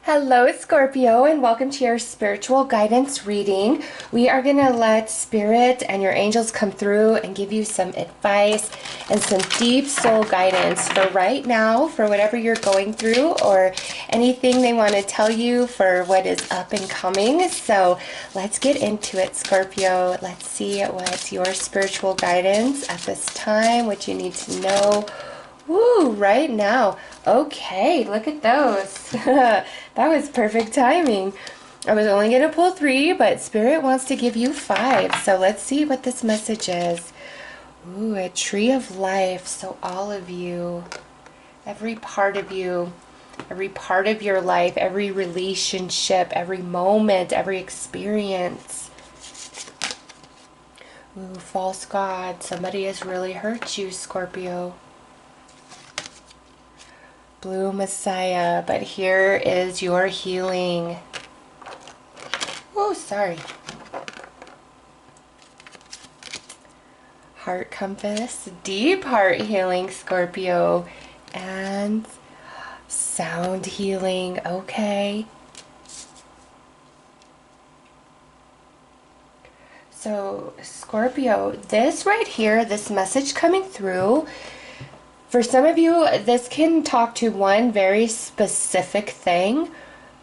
Hello, Scorpio, and welcome to your spiritual guidance reading. We are going to let Spirit and your angels come through and give you some advice and some deep soul guidance for right now, for whatever you're going through, or anything they want to tell you for what is up and coming. So let's get into it, Scorpio. Let's see what's your spiritual guidance at this time, what you need to know. Ooh, right now. Okay, look at those. That was perfect timing. I was only going to pull 3, but Spirit wants to give you 5. So let's see what this message is. Ooh, a tree of life. So all of you, every part of you, every part of your life, every relationship, every moment, every experience. Ooh, false god. Somebody has really hurt you, Scorpio. Blue Messiah, but here is your healing. Oh, sorry. Heart compass, deep heart healing, Scorpio, and sound healing. Okay. So, Scorpio, this right here, this message coming through, for some of you, this can talk to one very specific thing,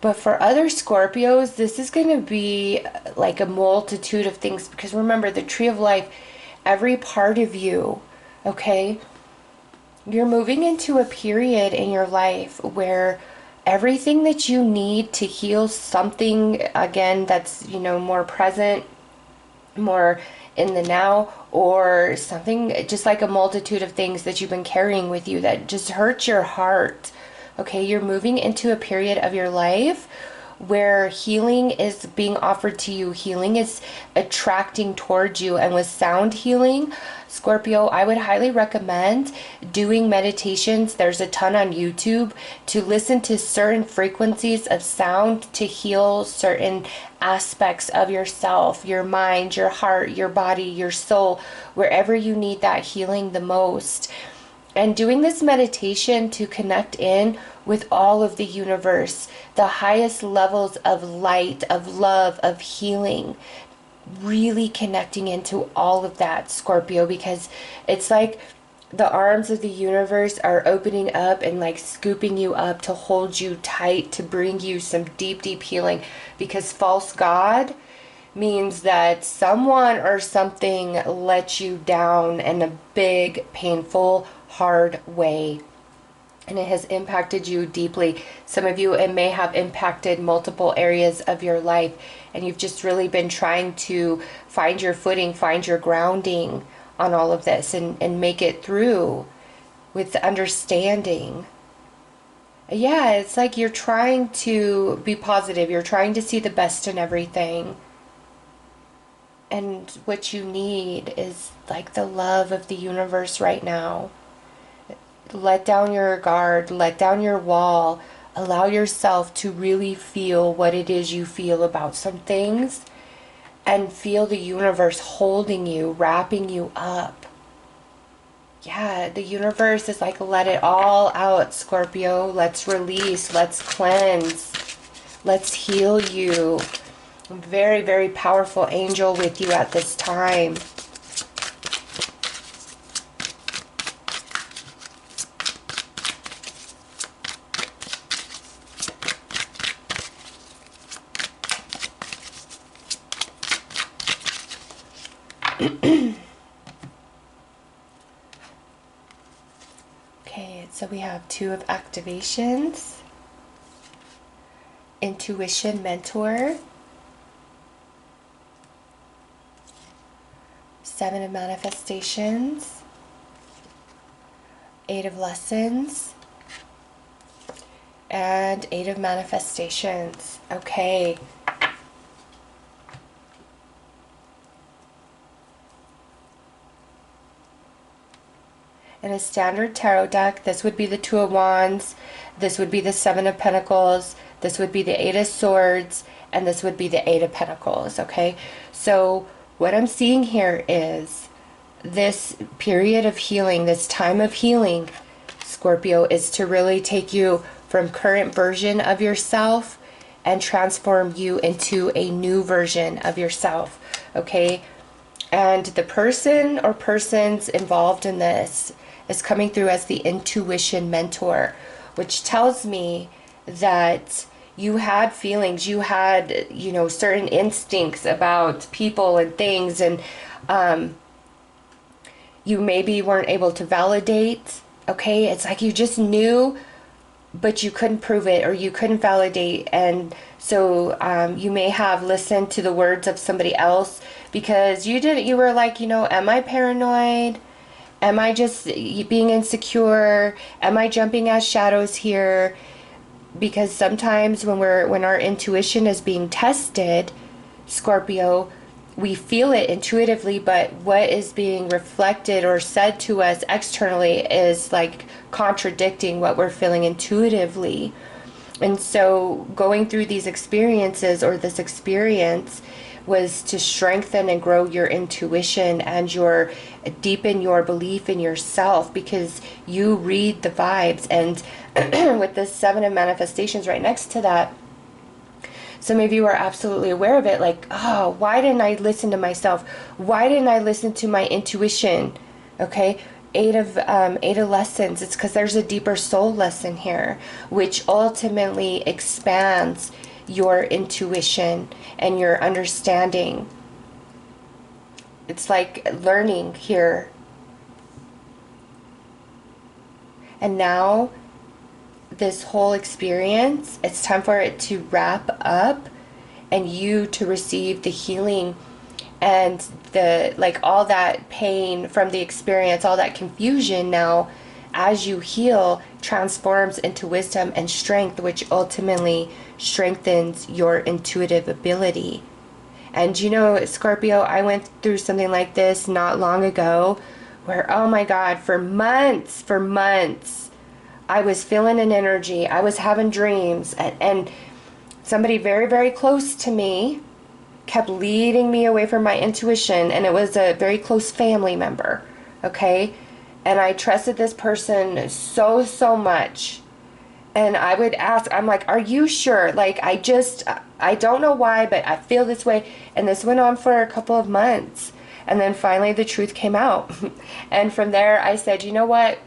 but for other Scorpios, this is going to be like a multitude of things, because remember, the tree of life, every part of you, okay? You're moving into a period in your life where everything that you need to heal something, again, that's, more present, more in the now, or something, just like a multitude of things that you've been carrying with you that just hurt your heart. Okay, you're moving into a period of your life where healing is being offered to you. Healing is attracting towards you. And with sound healing, Scorpio, I would highly recommend doing meditations. There's a ton on YouTube to listen to certain frequencies of sound to heal certain aspects of yourself, your mind, your heart, your body, your soul, wherever you need that healing the most. And doing this meditation to connect in with all of the universe, the highest levels of light, of love, of healing, really connecting into all of that, Scorpio, because it's like the arms of the universe are opening up and like scooping you up to hold you tight, to bring you some deep, deep healing. Because false god means that someone or something let you down in a big, painful, hard way, and it has impacted you deeply. Some of you, it may have impacted multiple areas of your life, and you've just really been trying to find your footing, find your grounding on all of this, and make it through with understanding. Yeah, it's like you're trying to be positive, you're trying to see the best in everything. And what you need is like the love of the universe right now. Let down your guard, let down your wall, allow yourself to really feel what it is you feel about some things, and feel the universe holding you, wrapping you up. Yeah, the universe is like, let it all out, Scorpio. Let's release, let's cleanse, let's heal you. A very, very powerful angel with you at this time. Okay, so we have 2 of activations, intuition mentor, 7 of manifestations, 8 of lessons, and 8 of manifestations. Okay. In a standard tarot deck, this would be the 2 of Wands, this would be the 7 of Pentacles, this would be the 8 of Swords, and this would be the 8 of Pentacles, okay? So what I'm seeing here is this period of healing, this time of healing, Scorpio, is to really take you from current version of yourself and transform you into a new version of yourself, okay? And the person or persons involved in this is coming through as the intuition mentor, which tells me that you had feelings, you had, you know, certain instincts about people and things, and you maybe weren't able to validate, okay? It's like you just knew, but you couldn't prove it or you couldn't validate. And so you may have listened to the words of somebody else because you were like, you know, am I paranoid? Am I just being insecure? Am I jumping as shadows here? Because sometimes when our intuition is being tested, Scorpio, we feel it intuitively, but what is being reflected or said to us externally is like contradicting what we're feeling intuitively. And so going through these experiences, or this experience, was to strengthen and grow your intuition and deepen your belief in yourself, because you read the vibes. And with the 7 of manifestations right next to that, some of you are absolutely aware of it, like, oh, why didn't I listen to myself? Why didn't I listen to my intuition? Okay, 8 of lessons. It's because there's a deeper soul lesson here, which ultimately expands your intuition and your understanding. It's like learning here. And now this whole experience, it's time for it to wrap up and you to receive the healing and the, like, all that pain from the experience, all that confusion now, as you heal, transforms into wisdom and strength, which ultimately strengthens your intuitive ability. And you know, Scorpio, I went through something like this not long ago where, oh my God, for months, I was feeling an energy. I was having dreams, and somebody very, very close to me kept leading me away from my intuition, and it was a very close family member, okay? And I trusted this person so much. And I would ask, I'm like, are you sure? Like, I don't know why, but I feel this way. And this went on for a couple of months. And then finally the truth came out. And from there I said, you know what?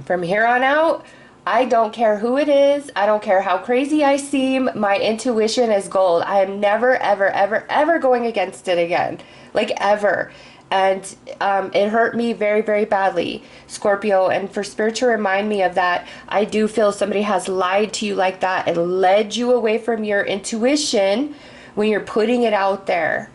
From here on out, I don't care who it is. I don't care how crazy I seem. My intuition is gold. I am never, ever going against it again. Like, ever. And it hurt me very, very badly, Scorpio. And for Spirit to remind me of that, I do feel somebody has lied to you like that and led you away from your intuition when you're putting it out there.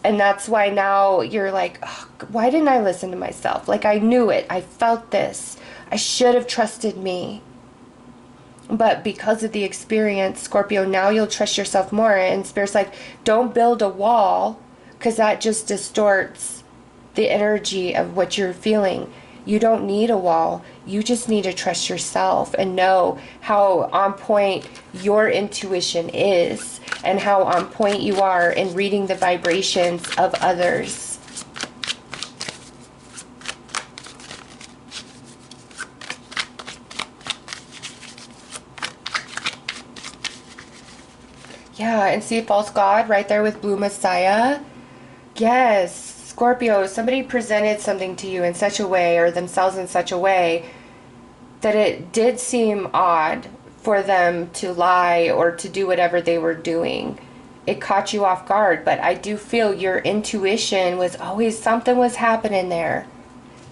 And that's why now you're like, oh, why didn't I listen to myself? Like, I knew it. I felt this. I should have trusted me. But because of the experience, Scorpio, now you'll trust yourself more. And Spirit's like, don't build a wall, because that just distorts the energy of what you're feeling. You don't need a wall. You just need to trust yourself and know how on point your intuition is and how on point you are in reading the vibrations of others. Yeah, and see false god right there with blue messiah. Yes, Scorpio, somebody presented something to you in such a way, or themselves in such a way, that it did seem odd for them to lie or to do whatever they were doing. It caught you off guard, but I do feel your intuition was always, something was happening there.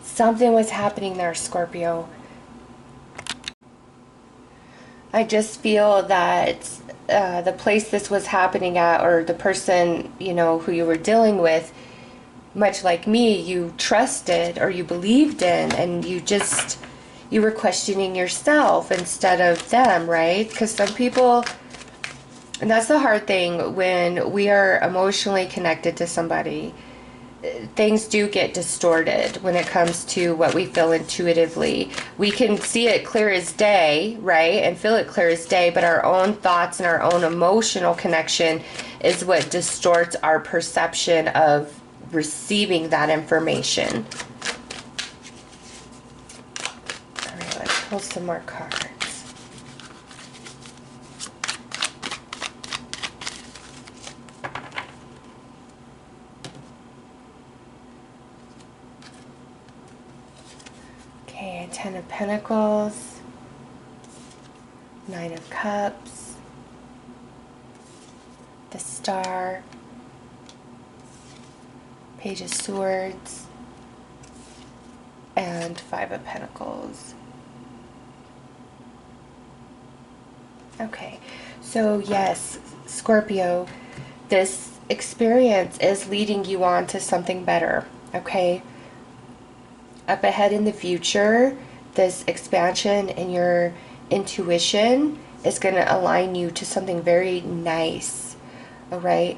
Something was happening there, Scorpio. I just feel that the place this was happening at, or the person, you know, who you were dealing with, much like me, you trusted or you believed in, and you were questioning yourself instead of them, right? Because some people, and that's the hard thing when we are emotionally connected to somebody, things do get distorted when it comes to what we feel intuitively. We can see it clear as day, right? And feel it clear as day, but our own thoughts and our own emotional connection is what distorts our perception of receiving that information. All right, let's pull some more cards. Ten of Pentacles, Nine of Cups, the Star, Page of Swords, and Five of Pentacles. Okay, so yes, Scorpio, this experience is leading you on to something better, okay? Up ahead in the future, this expansion in your intuition is going to align you to something very nice, all right?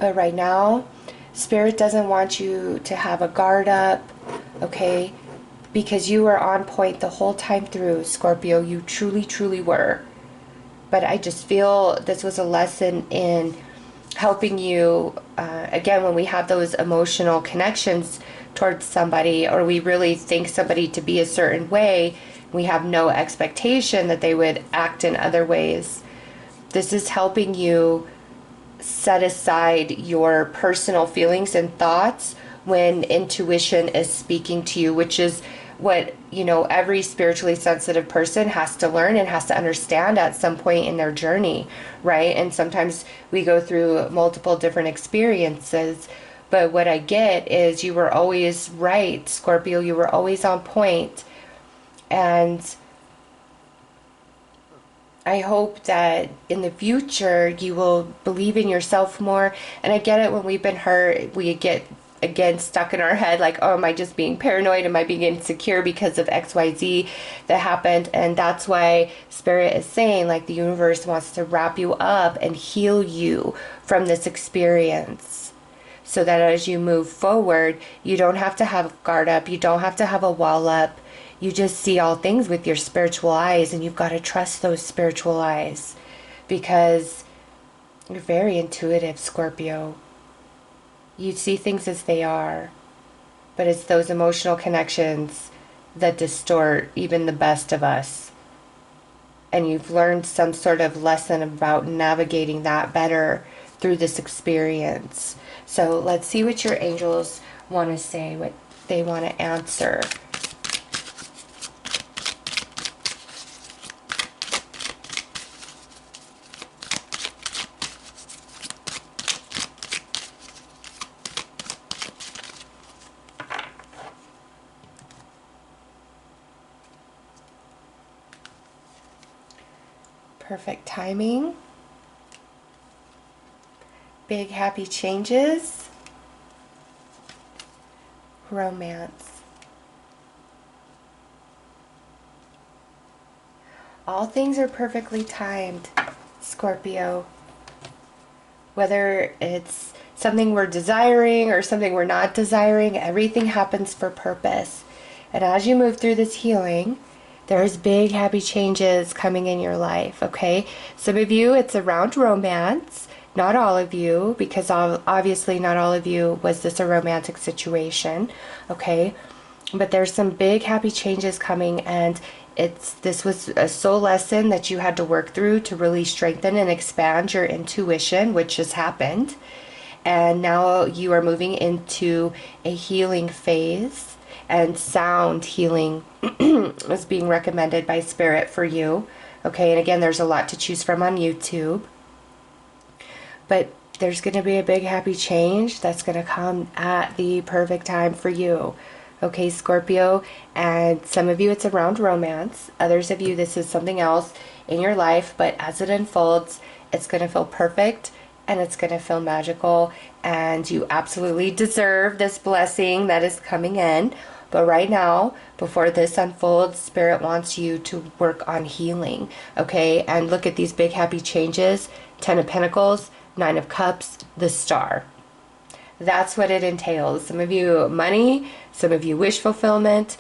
But right now, Spirit doesn't want you to have a guard up, okay? Because you were on point the whole time through, Scorpio. You truly, truly were. But I just feel this was a lesson in helping you, again, when we have those emotional connections towards somebody, or we really think somebody to be a certain way, we have no expectation that they would act in other ways. This is helping you set aside your personal feelings and thoughts when intuition is speaking to you, which is what, you know, every spiritually sensitive person has to learn and has to understand at some point in their journey, right? And sometimes we go through multiple different experiences, but what I get is you were always right, Scorpio. You were always on point. And I hope that in the future you will believe in yourself more. And I get it, when we've been hurt, we get, again, stuck in our head like, oh, am I just being paranoid? Am I being insecure because of XYZ that happened? And that's why Spirit is saying, like, the universe wants to wrap you up and heal you from this experience, so that as you move forward, you don't have to have a guard up. You don't have to have a wall up. You just see all things with your spiritual eyes, and you've got to trust those spiritual eyes, because you're very intuitive, Scorpio. You see things as they are, but it's those emotional connections that distort even the best of us. And you've learned some sort of lesson about navigating that better through this experience. So let's see what your angels want to say, what they want to answer. Perfect timing. Big happy changes. Romance. All things are perfectly timed, Scorpio. Whether it's something we're desiring or something we're not desiring, everything happens for purpose. And as you move through this healing, there's big happy changes coming in your life, okay? Some of you, it's around romance. Not all of you, because obviously not all of you was this a romantic situation, okay? But there's some big happy changes coming, and this was a soul lesson that you had to work through to really strengthen and expand your intuition, which has happened. And now you are moving into a healing phase, and sound healing is being recommended by Spirit for you. Okay, and again, there's a lot to choose from on YouTube. But there's going to be a big happy change that's going to come at the perfect time for you. Okay, Scorpio, and some of you it's around romance. Others of you, this is something else in your life, but as it unfolds, it's going to feel perfect and it's going to feel magical, and you absolutely deserve this blessing that is coming in. But right now, before this unfolds, Spirit wants you to work on healing, okay? And look at these big happy changes. 10 of Pentacles, 9 of Cups, the Star. That's what it entails. Some of you money, some of you wish fulfillment,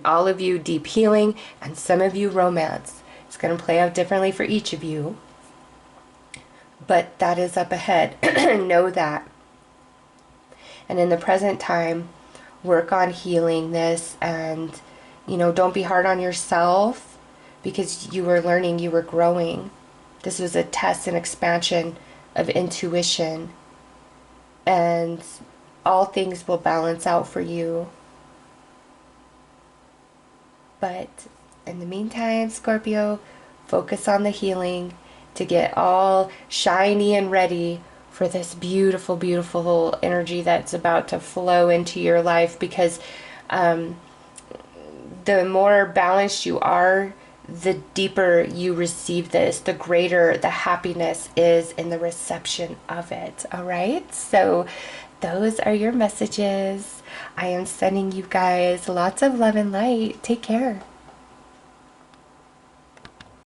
all of you deep healing, and some of you romance. It's going to play out differently for each of you, but that is up ahead. Know that. And in the present time, work on healing this, and, you know, don't be hard on yourself, because you were learning, you were growing. This was a test and expansion of intuition, and all things will balance out for you. But in the meantime, Scorpio, focus on the healing to get all shiny and ready for this beautiful, beautiful energy that's about to flow into your life, because the more balanced you are, the deeper you receive this, the greater the happiness is in the reception of it. All right? So those are your messages. I am sending you guys lots of love and light. Take care.